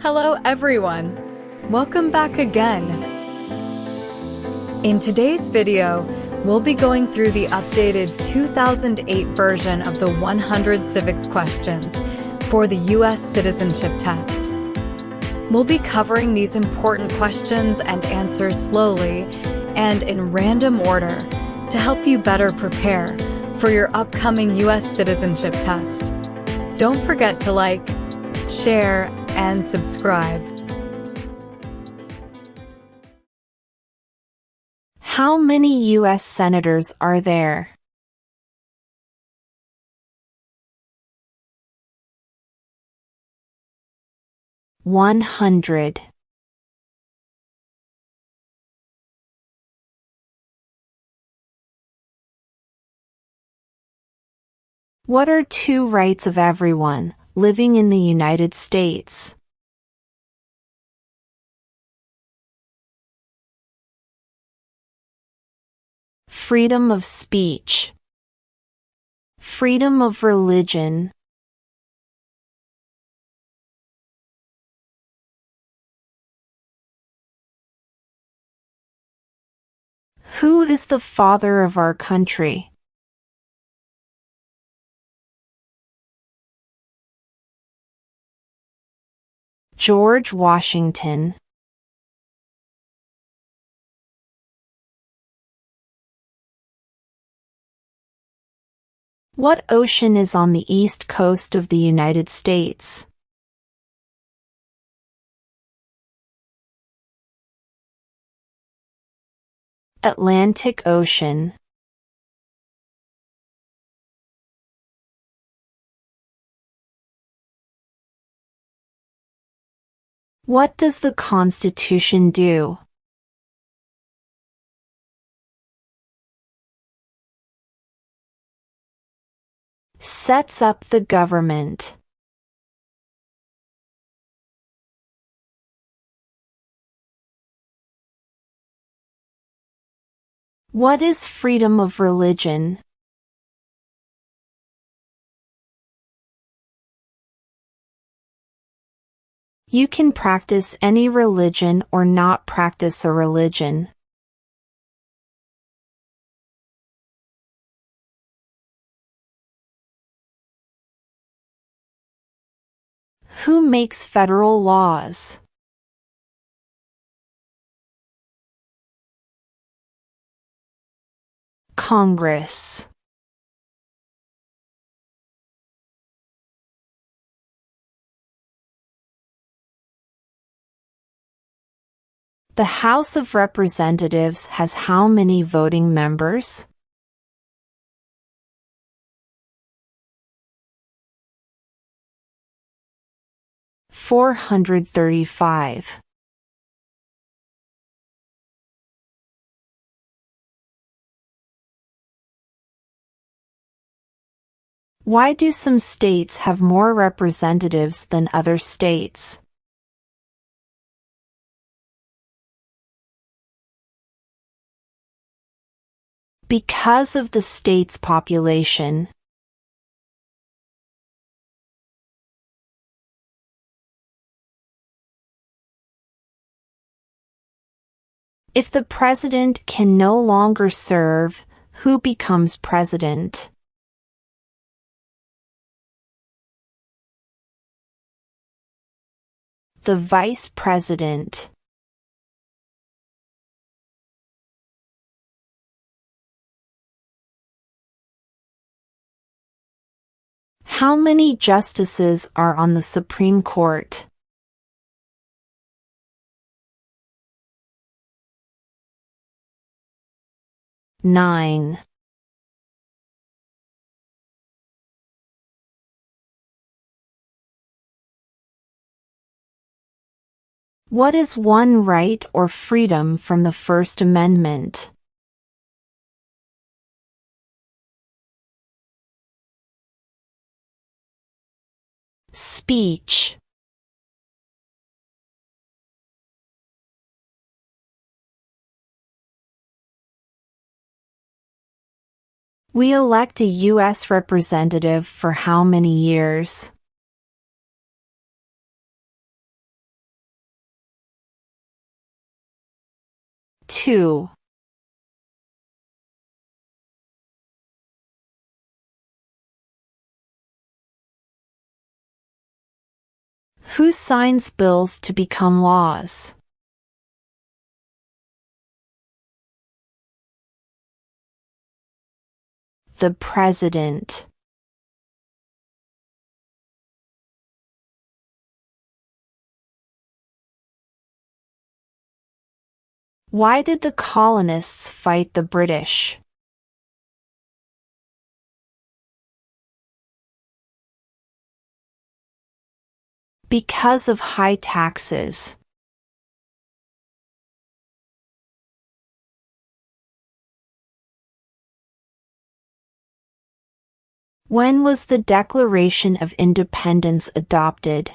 Hello everyone! Welcome back again! In today's video, we'll be going through the updated 2008 version of the 100 civics questions for the U.S. Citizenship Test. We'll be covering these important questions and answers slowly and in random order to help you better prepare for your upcoming U.S. Citizenship Test. Don't forget to like, share, and subscribe. How many U.S. senators are there? $100. What are two rights of everyone living in the United States? Freedom of speech. Freedom of religion. Who is the father of our country? George Washington. What ocean is on the east coast of the United States? Atlantic Ocean. What does the Constitution do? Sets up the government. What is freedom of religion? You can practice any religion or not practice a religion. Who makes federal laws? Congress. The House of Representatives has how many voting members? $435. Why do some states have more representatives than other states? Because of the state's population. If the president can no longer serve, who becomes president? The vice president. How many justices are on the Supreme Court? 9. What is one right or freedom from the First Amendment? Speech. We elect a U.S. representative for how many years? 2. Who signs bills to become laws? The President. Why did the colonists fight the British? Because of high taxes. When was the Declaration of Independence adopted?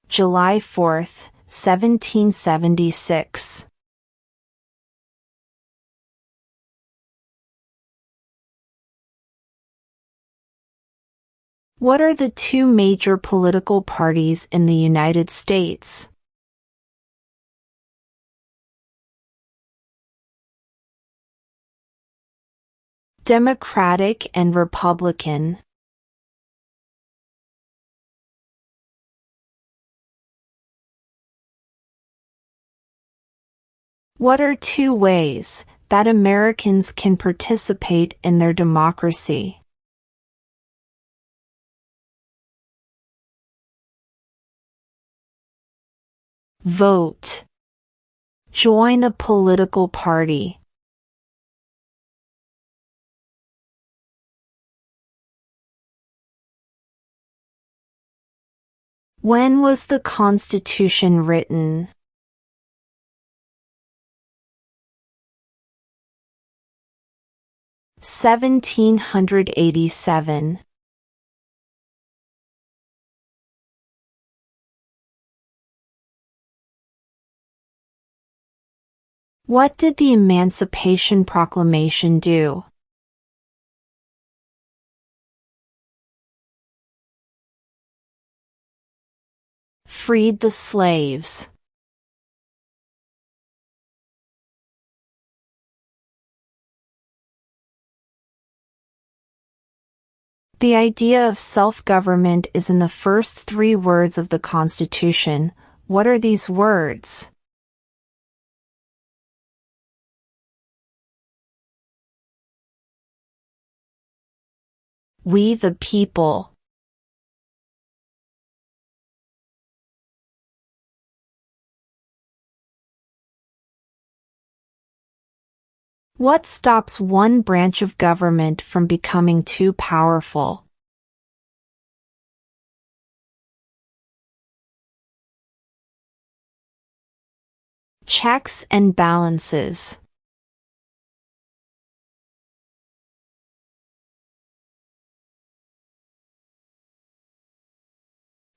July 4, 1776. What are the two major political parties in the United States? Democratic and Republican. What are two ways that Americans can participate in their democracy? Vote. Join a political party. When was the Constitution written? (1787). What did the Emancipation Proclamation do? Freed the slaves. The idea of self-government is in the first 3 words of the Constitution. What are these words? We the people. What stops one branch of government from becoming too powerful? Checks and balances.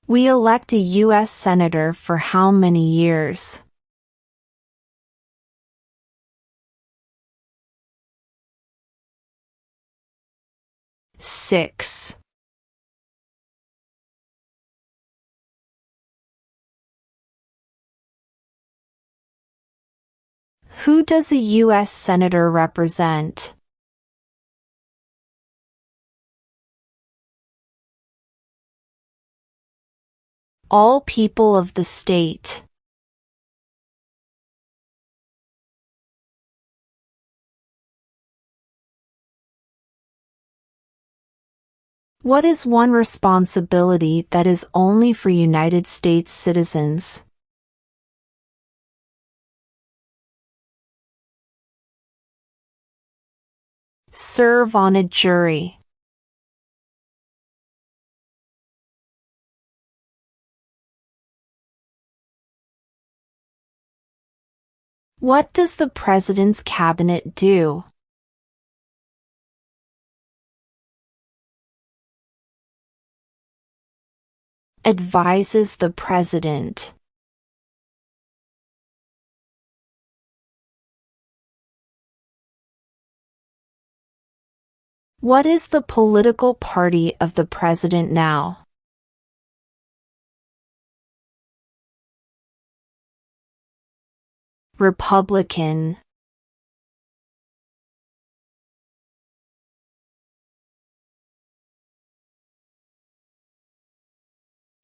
We elect a U.S. Senator for how many years? 6. Who does a U.S. Senator represent? All people of the state. What is one responsibility that is only for United States citizens? Serve on a jury. What does the President's cabinet do? Advises the President. What is the political party of the President now? Republican.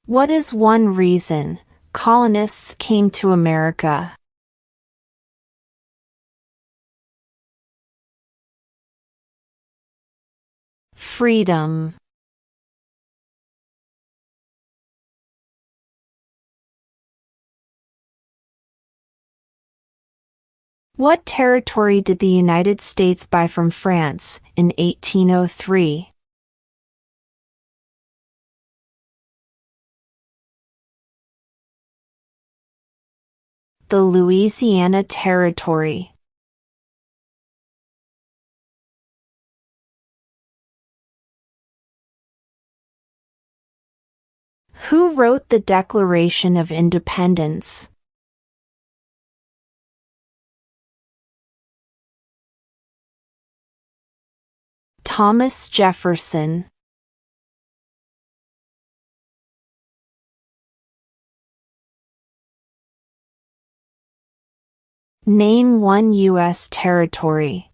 What is one reason colonists came to America? Freedom. What territory did the United States buy from France in 1803? The Louisiana Territory. Who wrote the Declaration of Independence? Thomas Jefferson. Name one U.S. territory.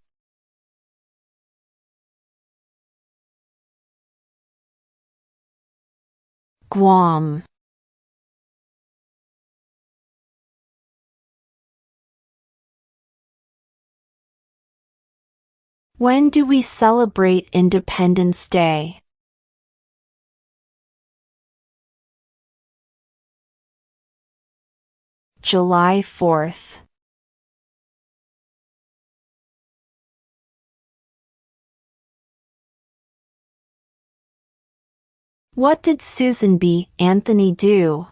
Guam. When do we celebrate Independence Day? July 4th. What did Susan B. Anthony do?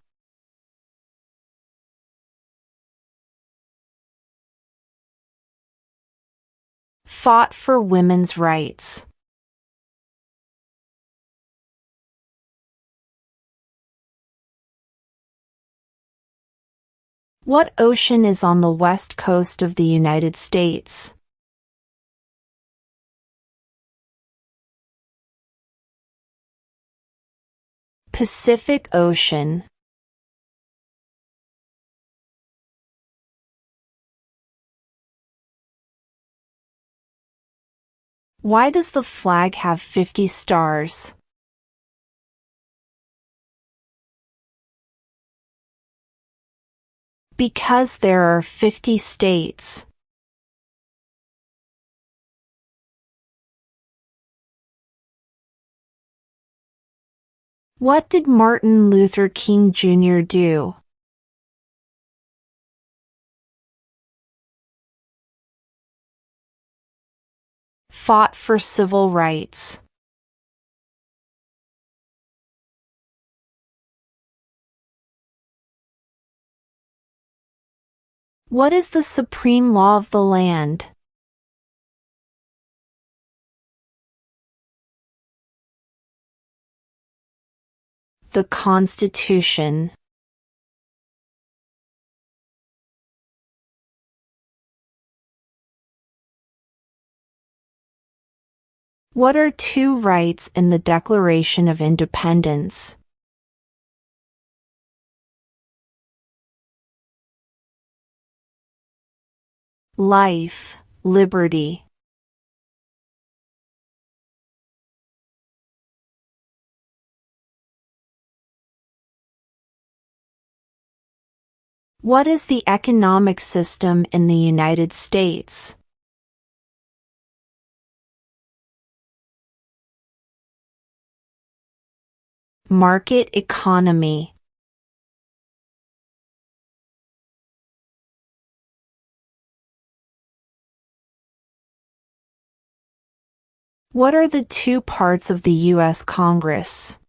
Fought for women's rights. What ocean is on the west coast of the United States? Pacific Ocean. Why does the flag have 50 stars? Because there are 50 states. What did Martin Luther King Jr. do? Fought for civil rights. What is the supreme law of the land? The Constitution. What are two rights in the Declaration of Independence? Life, liberty. What is the economic system in the United States? Market economy. What are the two parts of the U.S. Congress?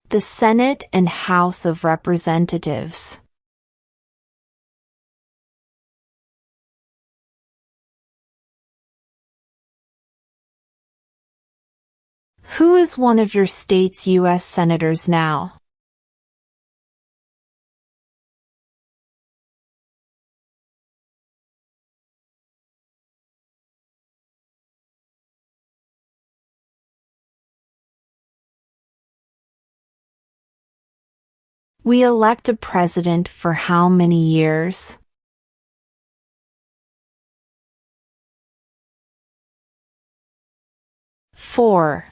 The Senate and House of Representatives. Who is one of your state's U.S. senators now? We elect a president for how many years? Four.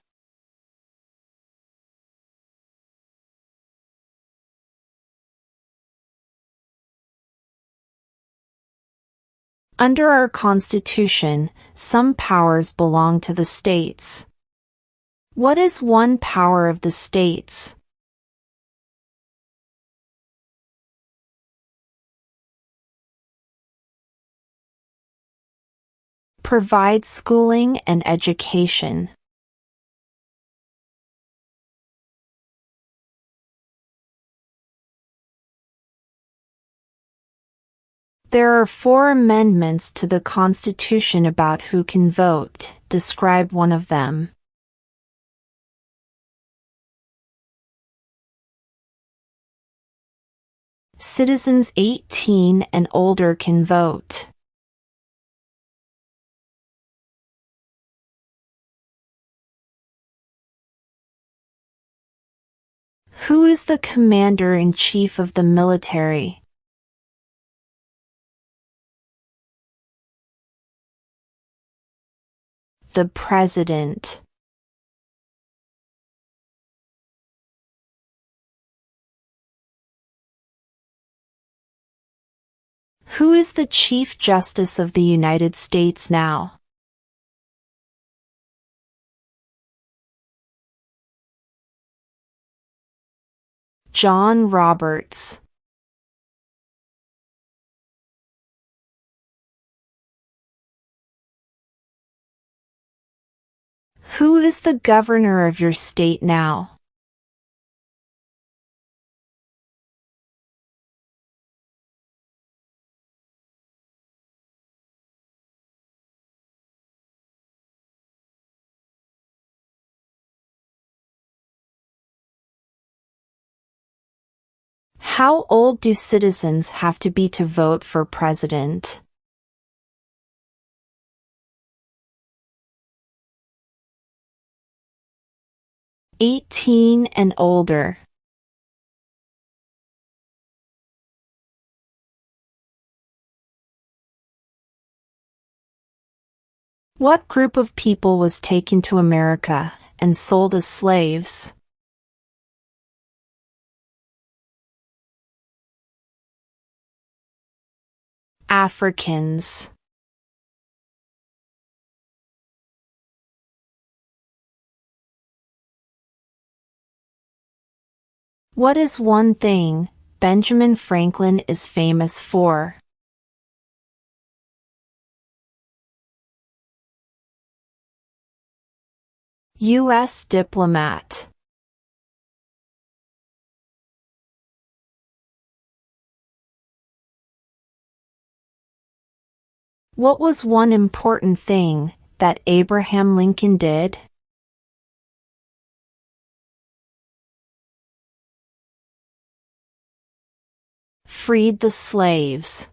Under our Constitution, some powers belong to the states. What is one power of the states? Provide schooling and education. There are 4 amendments to the Constitution about who can vote. Describe one of them. Citizens 18 and older can vote. Who is the commander-in-chief of the military? The President. Who is the Chief Justice of the United States now? John Roberts. Who is the governor of your state now? How old do citizens have to be to vote for president? "18 and older." What group of people was taken to America and sold as slaves? Africans. What is one thing Benjamin Franklin is famous for? U.S. diplomat. What was one important thing that Abraham Lincoln did? Freed the slaves.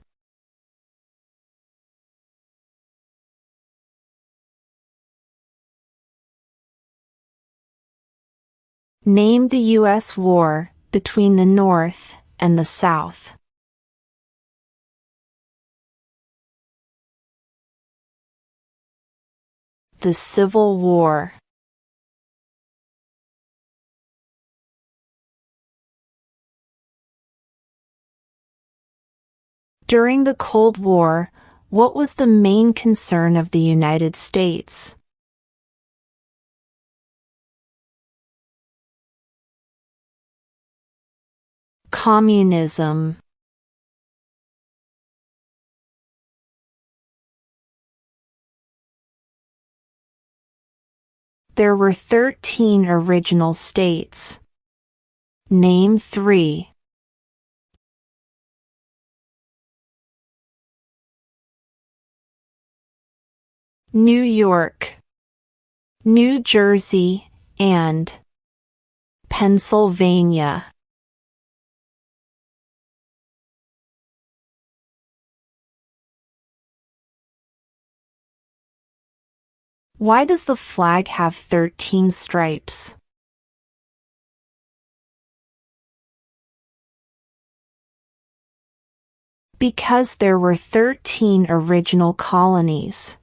Name the U.S. war between the North and the South. The Civil War. During the Cold War, what was the main concern of the United States? Communism. There were 13 original states. Name 3. New York, New Jersey, and Pennsylvania. Why does the flag have 13 stripes? Because there were 13 original colonies.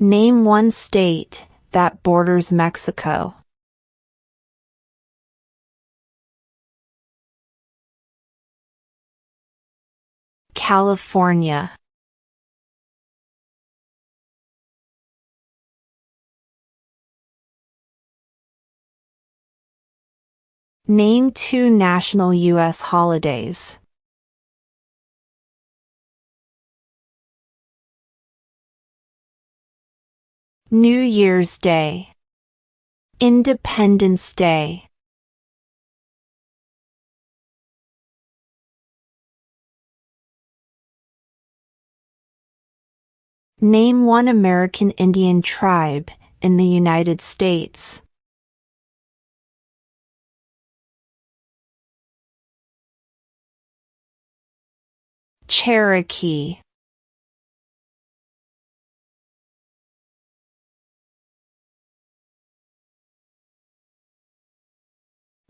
Name one state that borders Mexico. California. Name two national U.S. holidays. New Year's Day. Independence Day. Name one American Indian tribe in the United States. Cherokee.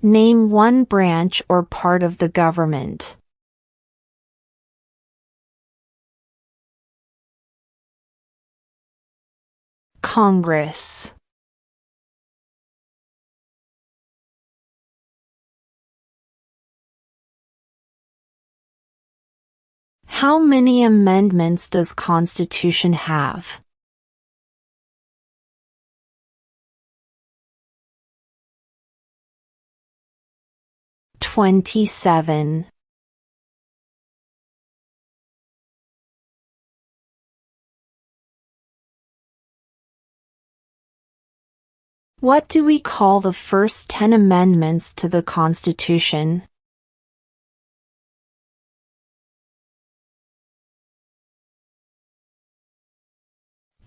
Name one branch or part of the government. Congress. How many amendments does Constitution have? 27. What do we call the first 10 amendments to the Constitution?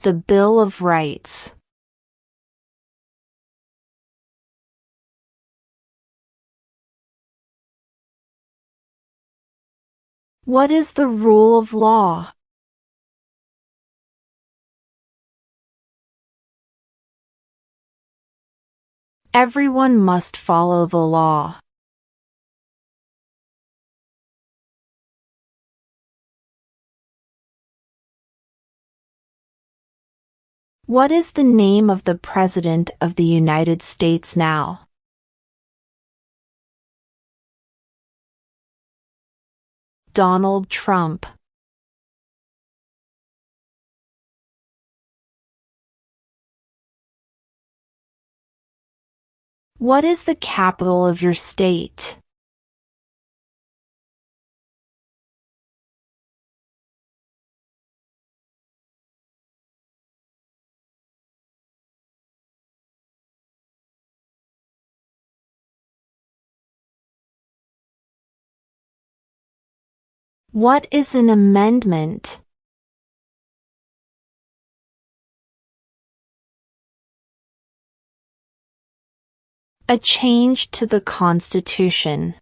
The Bill of Rights. What is the rule of law? Everyone must follow the law. What is the name of the President of the United States now? Donald Trump. What is the capital of your state? What is an amendment? A change to the Constitution.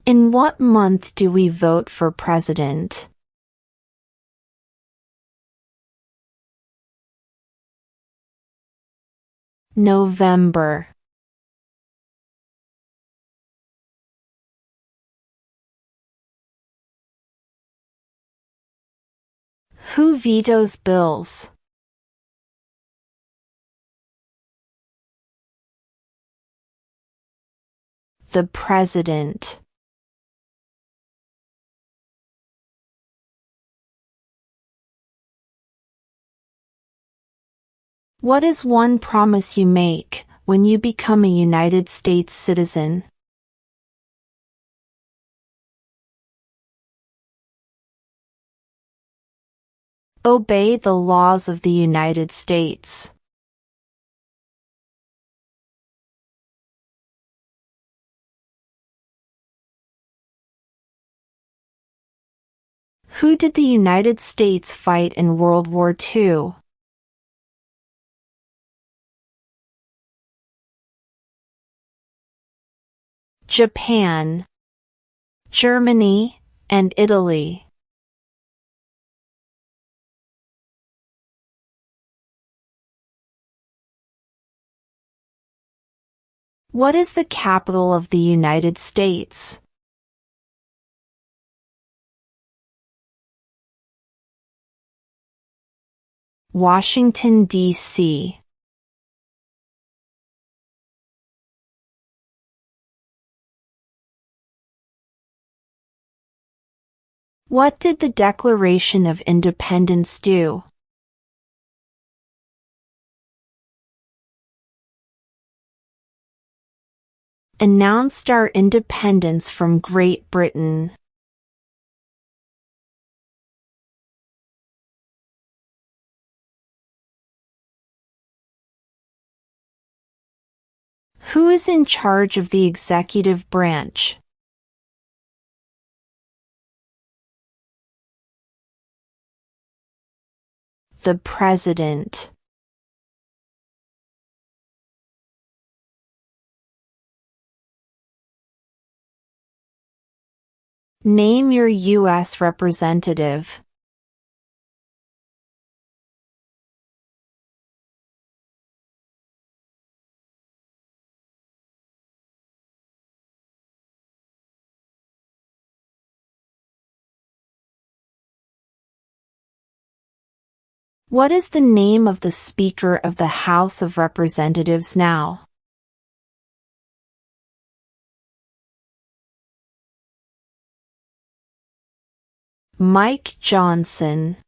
In what month do we vote for president? November. Who vetoes bills? The President. What is one promise you make when you become a United States citizen? Obey the laws of the United States. Who did the United States fight in World War II? Japan. Germany, and Italy. What is the capital of the United States? Washington, D.C. What did the Declaration of Independence do? Announced our independence from Great Britain. Who is in charge of the executive branch? The President. Name your U.S. representative. What is the name of the Speaker of the House of Representatives now? Mike Johnson.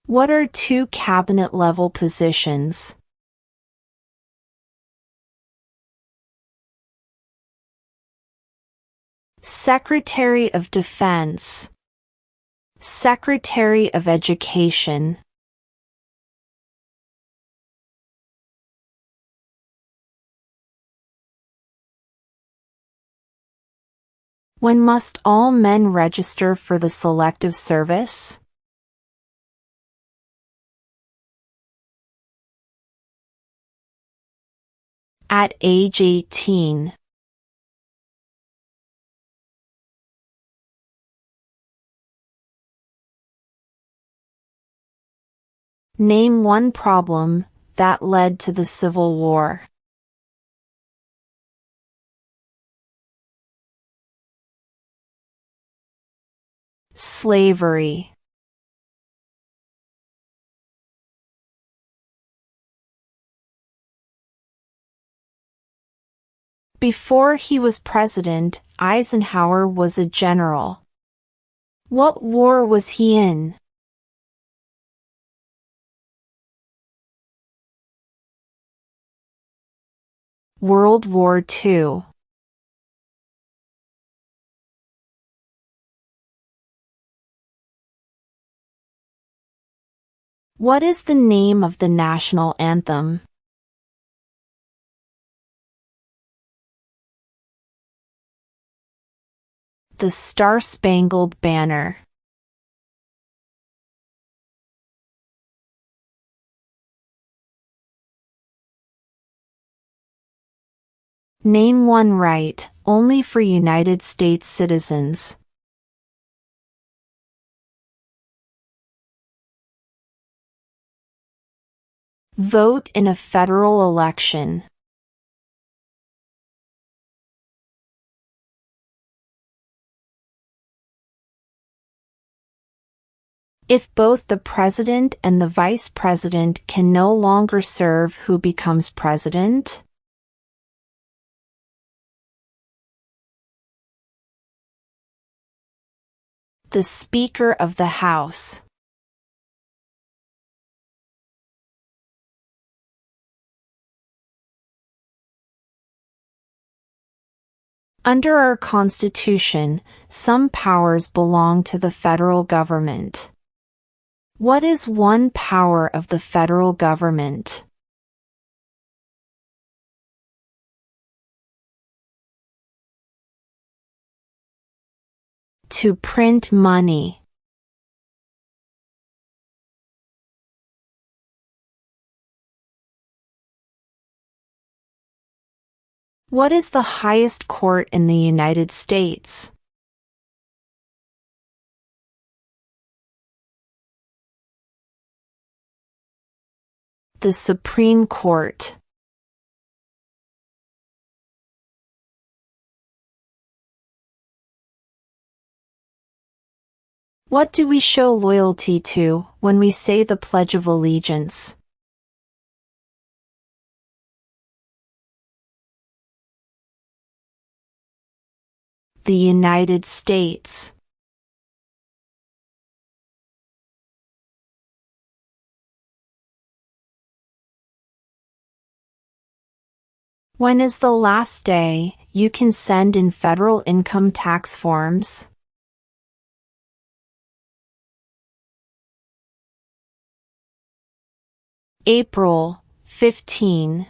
What are two cabinet-level positions? Secretary of Defense. Secretary of Education. When must all men register for the Selective Service? At age 18. Name one problem that led to the Civil War. Slavery. Before he was president, Eisenhower was a general. What war was he in? World War II. What is the name of the national anthem? The Star-Spangled Banner. Name one right, only for United States citizens. Vote in a federal election. If both the president and the vice president can no longer serve, who becomes president? The Speaker of the House. Under our Constitution, some powers belong to the federal government. What is one power of the federal government? To print money. What is the highest court in the United States? The Supreme Court. What do we show loyalty to when we say the Pledge of Allegiance? The United States. When is the last day you can send in federal income tax forms? April 15.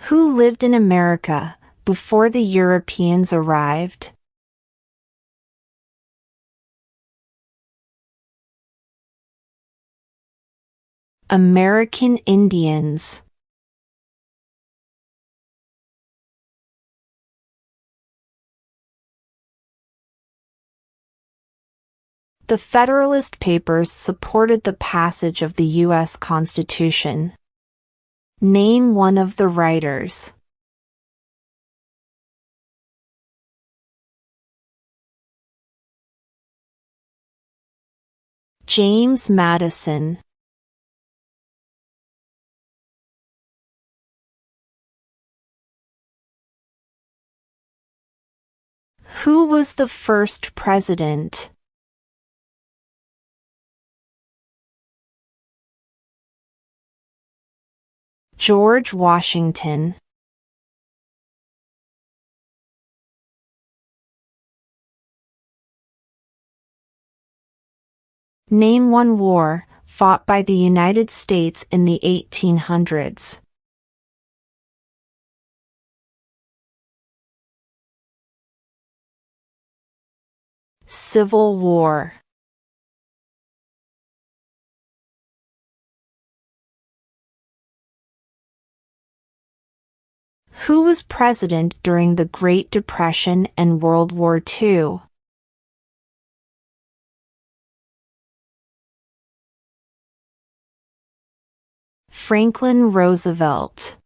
Who lived in America before the Europeans arrived? American Indians. The Federalist Papers supported the passage of the U.S. Constitution. Name one of the writers. James Madison. Who was the first president? George Washington. Name one war fought by the United States in the 1800s. Civil War. Who was president during the Great Depression and World War II? Franklin Roosevelt.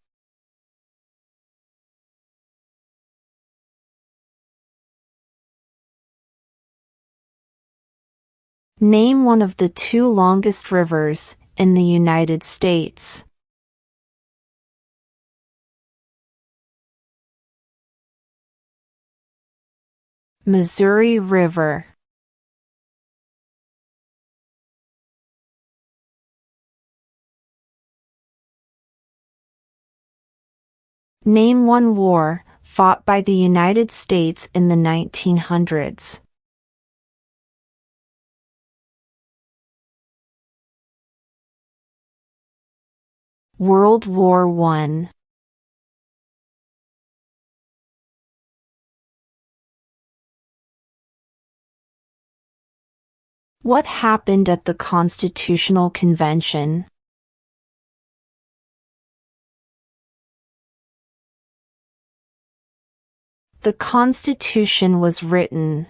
Name one of the two longest rivers in the United States. Missouri River. Name one war fought by the United States in the 1900s. World War I. What happened at the Constitutional Convention? The Constitution was written.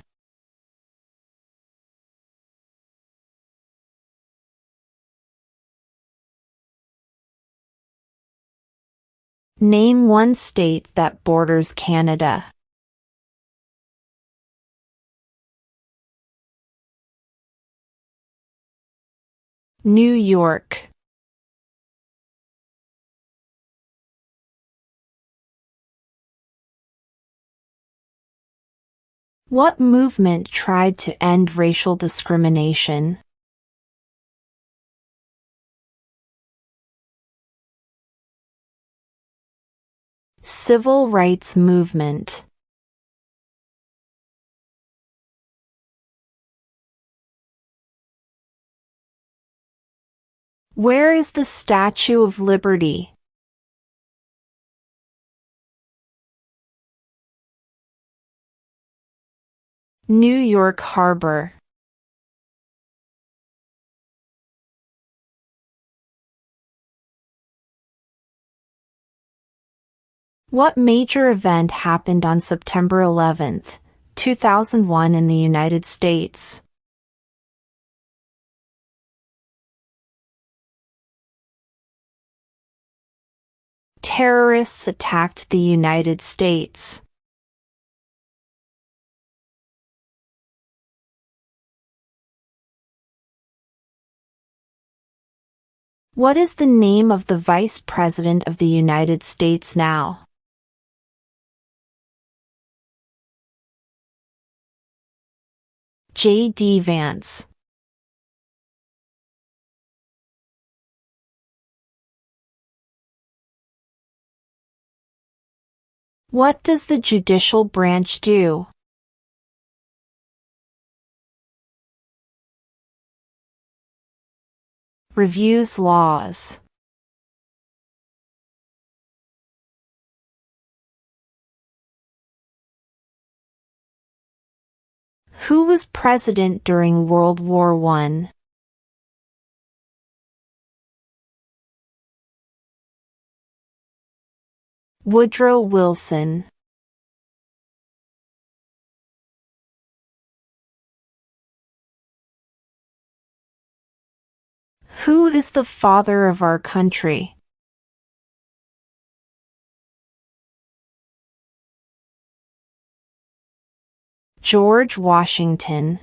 Name one state that borders Canada. New York. What movement tried to end racial discrimination? Civil rights movement. Where is the Statue of Liberty? New York Harbor. What major event happened on September 11, 2001 in the United States? Terrorists attacked the United States. What is the name of the Vice President of the United States now? J.D. Vance. What does the judicial branch do? Reviews laws. Who was president during World War I? Woodrow Wilson. Who is the father of our country? George Washington.